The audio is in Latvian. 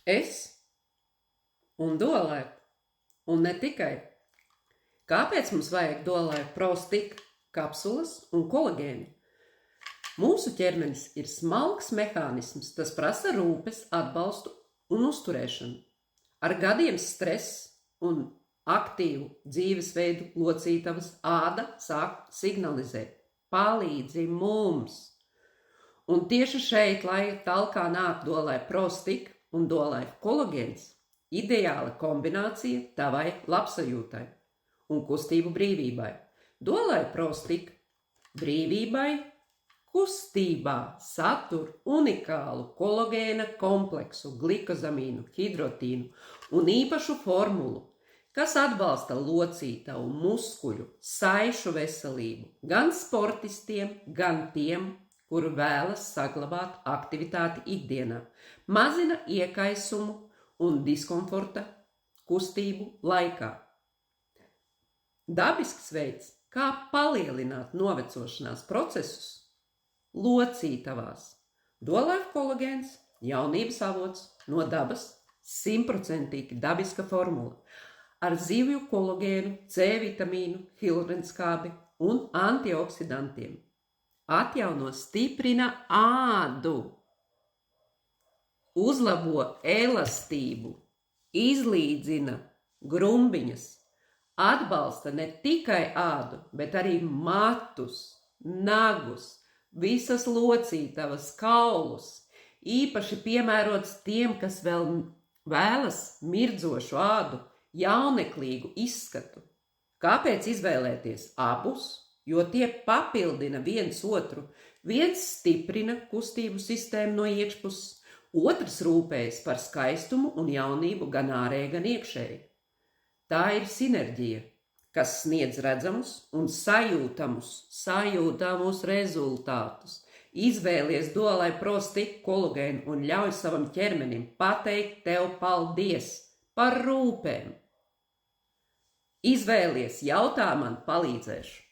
Es un Duolife. Un ne tikai. Kāpēc mums vajag Duolife Pro-Stick kapsulas un kolagēnu? Mūsu ķermenis ir smalks mehānisms, tas prasa rūpes, atbalstu un uzturēšanu. Ar gadiem stress un aktīvu dzīvesveidu locītavas āda sāk signalizēt: palīdzi mums! Un tieši šeit, lai talkā nāk Duolife Pro-Stick un Duolife kolagēns, ideāla kombinācija tavai labsajūtai un kustību brīvībai. Duolife Pro-Stick brīvībai kustībā satur unikālu kolagēna kompleksu, glikozamīnu, hidrotīnu un īpašu formulu, kas atbalsta locītavu, muskuļu, saišu veselību gan sportistiem, gan tiem, kuri vēlas saglabāt aktivitāti ikdienā, mazina iekaisumu un diskomforta kustību laikā. Dabisks veids, kā palielināt novecošanās procesus locītavās. Duolife kolagēns, jaunības avots, no dabas, 100% dabiska formula, ar zivju kolagēnu, C vitamīnu, hialuronskābi un antioksidantiem. Atjauno, stiprina ādu, uzlabo elastību, izlīdzina grumbiņas, atbalsta ne tikai ādu, bet arī matus, nagus, visas locītavas, kaulus, īpaši piemērots tiem, kas vēl vēlas mirdzošu ādu, jauneklīgu izskatu. Kāpēc izvēlēties abus? Jo tie papildina viens otru. Viens stiprina kustību sistēmu no iekšpuses, otrs rūpējas par skaistumu un jaunību gan ārēji, gan iekšēji. Tā ir sinerģija, kas sniedz redzamus un sajūtamus rezultātus. Izvēlies Duolife Pro-Stick kolagēnu un ļauj savam ķermenim pateikt tev paldies par rūpēm. Izvēlies, jautā man, palīdzēšu.